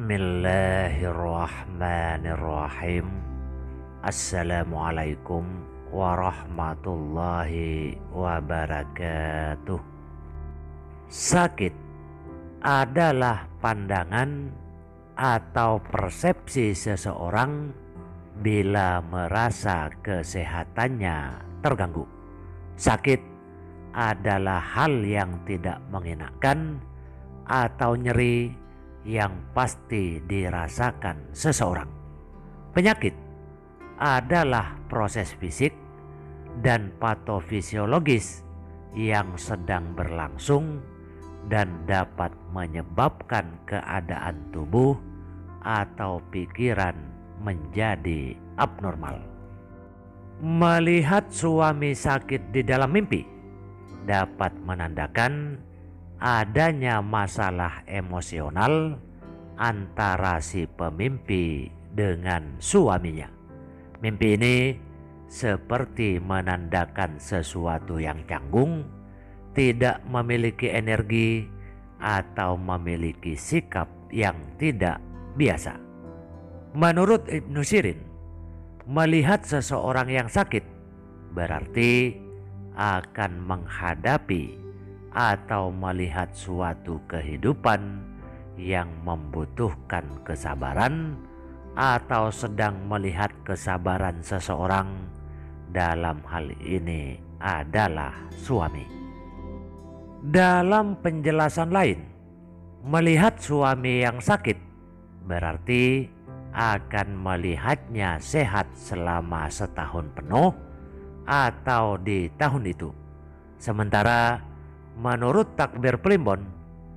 Bismillahirrahmanirrahim. Assalamualaikum warahmatullahi wabarakatuh. Sakit adalah pandangan atau persepsi seseorang bila merasa kesehatannya terganggu. Sakit adalah hal yang tidak mengenakan atau nyeri yang pasti dirasakan seseorang. Penyakit adalah proses fisik dan patofisiologis yang sedang berlangsung dan dapat menyebabkan keadaan tubuh atau pikiran menjadi abnormal. Melihat suami sakit di dalam mimpi dapat menandakan adanya masalah emosional antara si pemimpi dengan suaminya. Mimpi ini seperti menandakan sesuatu yang canggung, tidak memiliki energi, atau memiliki sikap yang tidak biasa. Menurut Ibnu Sirin, melihat seseorang yang sakit berarti akan menghadapi atau melihat suatu kehidupan yang membutuhkan kesabaran atau sedang melihat kesabaran seseorang, dalam hal ini adalah suami. Dalam penjelasan lain, melihat suami yang sakit berarti akan melihatnya sehat selama setahun penuh atau di tahun itu. Sementara menurut takbir Primbon,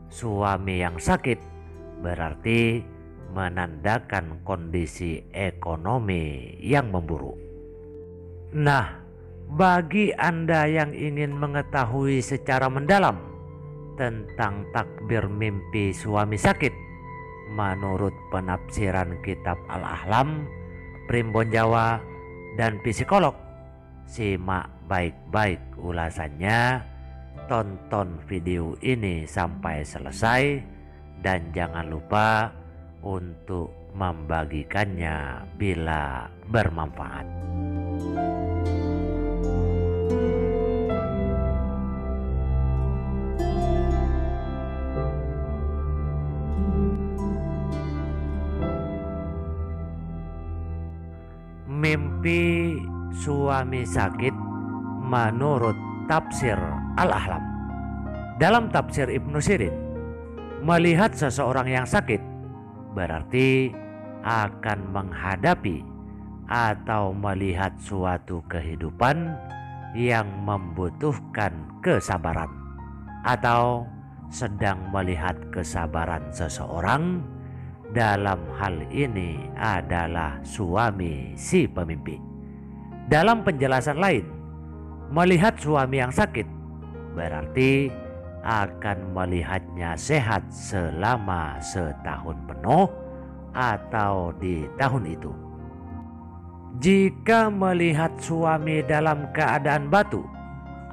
suami yang sakit berarti menandakan kondisi ekonomi yang memburuk. Nah, bagi Anda yang ingin mengetahui secara mendalam tentang takbir mimpi suami sakit menurut penafsiran kitab Al-Ahlam, Primbon Jawa, dan psikolog, simak baik-baik ulasannya. Tonton video ini sampai selesai dan jangan lupa untuk membagikannya bila bermanfaat. Mimpi suami sakit menurut tafsir Al-Ahlam. Dalam tafsir Ibnu Sirin, melihat seseorang yang sakit berarti akan menghadapi atau melihat suatu kehidupan yang membutuhkan kesabaran, atau sedang melihat kesabaran seseorang, dalam hal ini adalah suami si pemimpi. Dalam penjelasan lain, melihat suami yang sakit berarti akan melihatnya sehat selama setahun penuh atau di tahun itu. Jika melihat suami dalam keadaan batu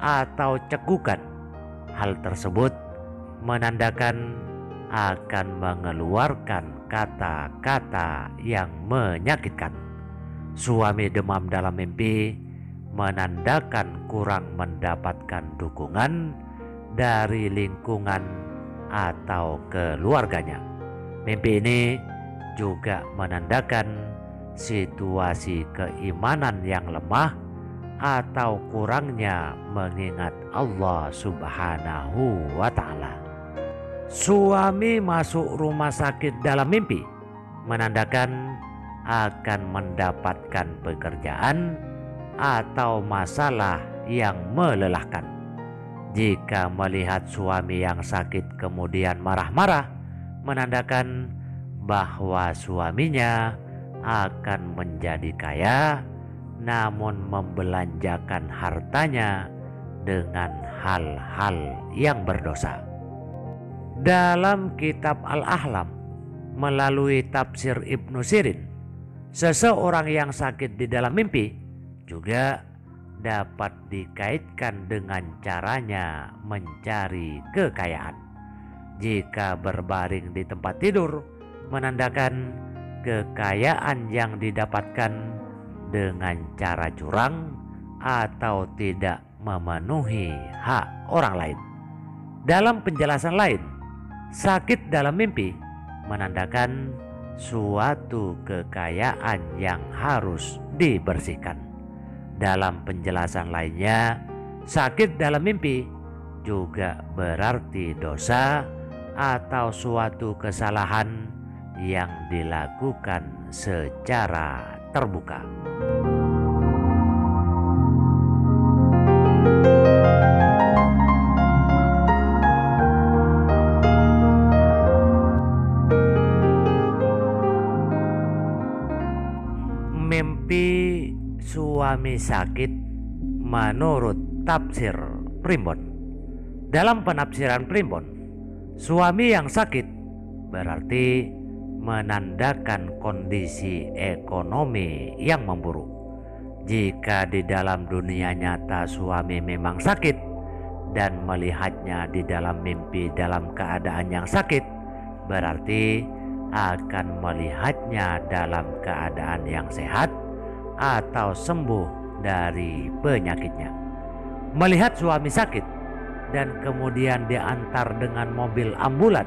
atau cekukan, hal tersebut menandakan akan mengeluarkan kata-kata yang menyakitkan. Suami demam dalam mimpi menandakan kurang mendapatkan dukungan dari lingkungan atau keluarganya. Mimpi ini juga menandakan situasi keimanan yang lemah atau kurangnya mengingat Allah Subhanahu wa Ta'ala. Suami masuk rumah sakit dalam mimpi menandakan akan mendapatkan pekerjaan atau masalah yang melelahkan. Jika melihat suami yang sakit kemudian marah-marah, menandakan bahwa suaminya akan menjadi kaya namun membelanjakan hartanya dengan hal-hal yang berdosa. Dalam kitab Al-Ahlam melalui tafsir Ibnu Sirin, seseorang yang sakit di dalam mimpi juga dapat dikaitkan dengan caranya mencari kekayaan. Jika berbaring di tempat tidur menandakan kekayaan yang didapatkan dengan cara curang atau tidak memenuhi hak orang lain. Dalam penjelasan lain, sakit dalam mimpi menandakan suatu kekayaan yang harus dibersihkan. Dalam penjelasan lainnya, sakit dalam mimpi juga berarti dosa atau suatu kesalahan yang dilakukan secara terbuka. Mimpi suami sakit menurut tafsir Primbon. Dalam penafsiran Primbon, suami yang sakit berarti menandakan kondisi ekonomi yang memburuk. Jika di dalam dunia nyata suami memang sakit dan melihatnya di dalam mimpi dalam keadaan yang sakit, berarti akan melihatnya dalam keadaan yang sehat atau sembuh dari penyakitnya. Melihat suami sakit dan kemudian diantar dengan mobil ambulan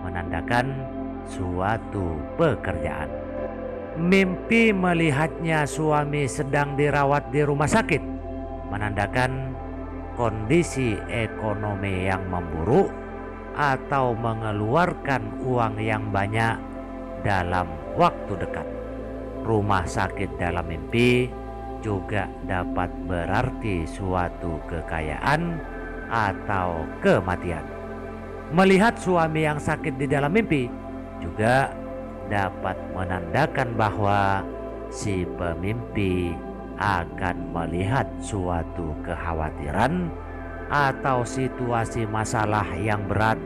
menandakan suatu pekerjaan. Mimpi melihatnya suami sedang dirawat di rumah sakit menandakan kondisi ekonomi yang memburuk atau mengeluarkan uang yang banyak dalam waktu dekat. Rumah sakit dalam mimpi juga dapat berarti suatu kekayaan atau kematian. Melihat suami yang sakit di dalam mimpi juga dapat menandakan bahwa si pemimpi akan melihat suatu kekhawatiran atau situasi masalah yang berat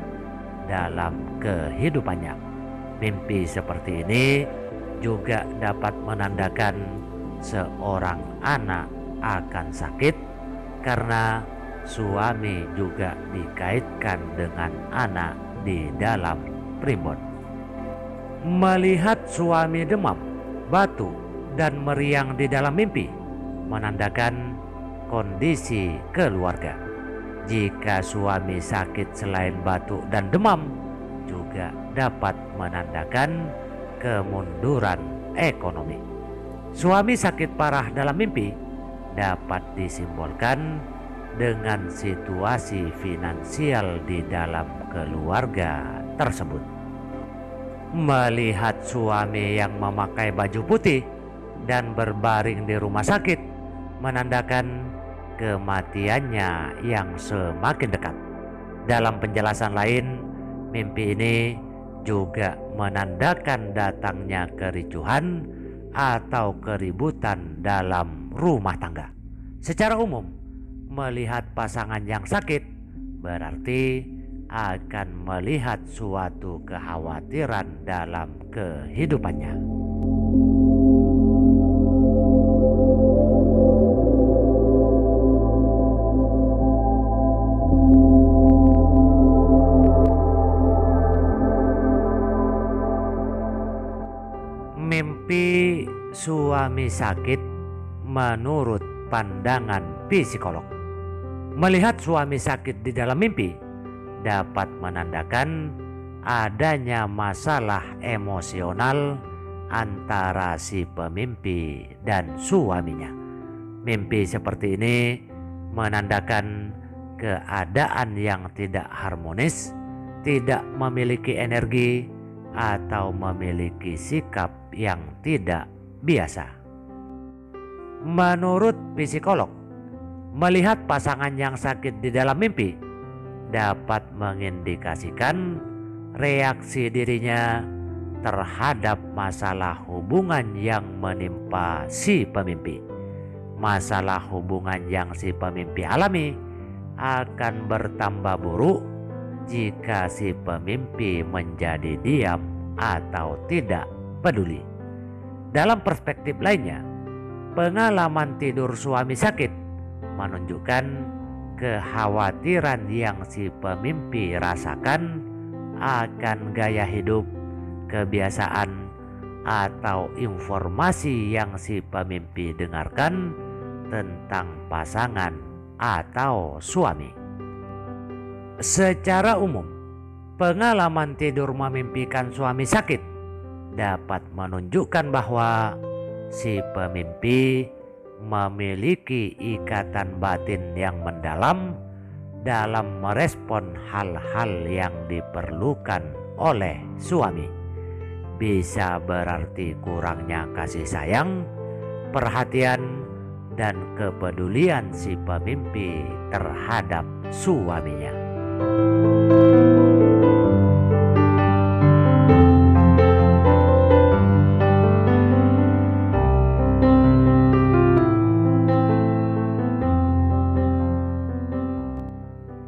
dalam kehidupannya. Mimpi seperti ini juga dapat menandakan seorang anak akan sakit karena suami juga dikaitkan dengan anak di dalam Primbon. Melihat suami demam, batuk, dan meriang di dalam mimpi menandakan kondisi keluarga. Jika suami sakit selain batuk dan demam juga dapat menandakan kemunduran ekonomi. Suami sakit parah dalam mimpi dapat disimbolkan dengan situasi finansial di dalam keluarga tersebut. Melihat suami yang memakai baju putih dan berbaring di rumah sakit menandakan kematiannya yang semakin dekat. Dalam penjelasan lain, mimpi ini juga menandakan datangnya kericuhan atau keributan dalam rumah tangga. Secara umum, melihat pasangan yang sakit berarti akan melihat suatu kekhawatiran dalam kehidupannya. Mimpi suami sakit menurut pandangan psikolog. Melihat suami sakit di dalam mimpi dapat menandakan adanya masalah emosional antara si pemimpi dan suaminya. Mimpi seperti ini menandakan keadaan yang tidak harmonis, tidak memiliki energi, atau memiliki sikap yang tidak biasa. Menurut psikolog, melihat pasangan yang sakit di dalam mimpi dapat mengindikasikan reaksi dirinya terhadap masalah hubungan yang menimpa si pemimpi. Masalah hubungan yang si pemimpi alami akan bertambah buruk jika si pemimpi menjadi diam atau tidak peduli. Dalam perspektif lainnya, pengalaman tidur suami sakit menunjukkan kekhawatiran yang si pemimpi rasakan akan gaya hidup kebiasaan, atau informasi yang si pemimpi dengarkan tentang pasangan atau suami. Secara umum, pengalaman tidur memimpikan suami sakit dapat menunjukkan bahwa si pemimpi memiliki ikatan batin yang mendalam dalam merespon hal-hal yang diperlukan oleh suami. Bisa berarti kurangnya kasih sayang, perhatian, dan kepedulian si pemimpi terhadap suaminya.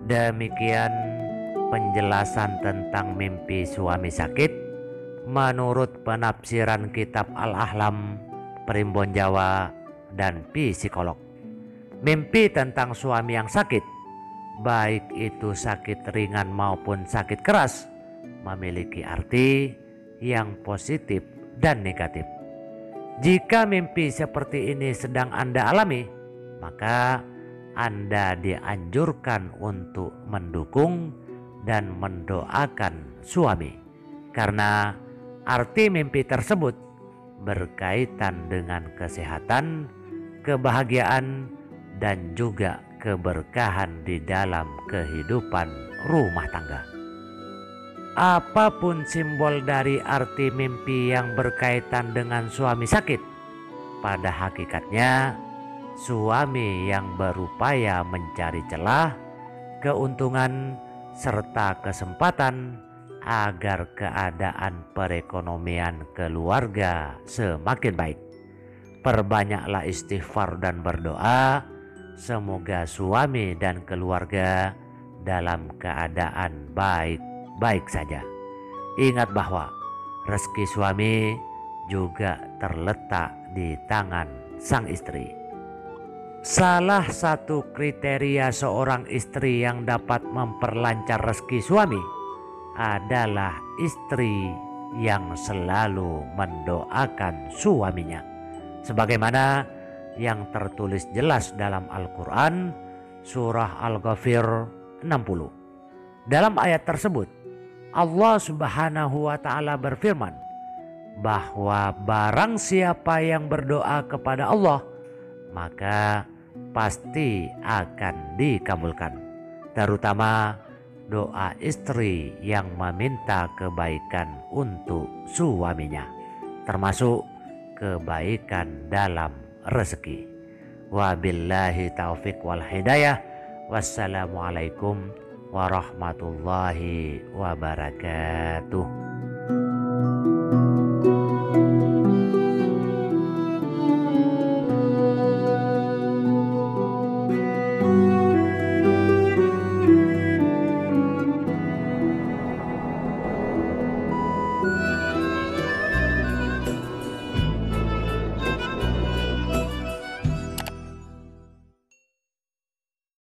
Demikian penjelasan tentang mimpi suami sakit menurut penafsiran kitab Al-Ahlam, Primbon Jawa, dan psikolog. Mimpi tentang suami yang sakit, baik itu sakit ringan maupun sakit keras, memiliki arti yang positif dan negatif. Jika mimpi seperti ini sedang Anda alami, maka Anda dianjurkan untuk mendukung dan mendoakan suami, karena arti mimpi tersebut berkaitan dengan kesehatan, kebahagiaan, dan juga keberkahan di dalam kehidupan rumah tangga. Apapun simbol dari arti mimpi yang berkaitan dengan suami sakit, pada hakikatnya suami yang berupaya mencari celah, keuntungan, serta kesempatan agar keadaan perekonomian keluarga semakin baik. Perbanyaklah istighfar dan berdoa, semoga suami dan keluarga dalam keadaan baik-baik saja. Ingat bahwa rezeki suami juga terletak di tangan sang istri. Salah satu kriteria seorang istri yang dapat memperlancar rezeki suami adalah istri yang selalu mendoakan suaminya, sebagaimana yang tertulis jelas dalam Al-Quran surah Al-Ghafir 60. Dalam ayat tersebut Allah Subhanahu wa ta'ala berfirman bahwa barang siapa yang berdoa kepada Allah, maka pasti akan dikabulkan, terutama doa istri yang meminta kebaikan untuk suaminya, termasuk kebaikan dalam rezeki. Wabillahi taufik wal hidayah. Wassalamualaikum warahmatullahi wabarakatuh.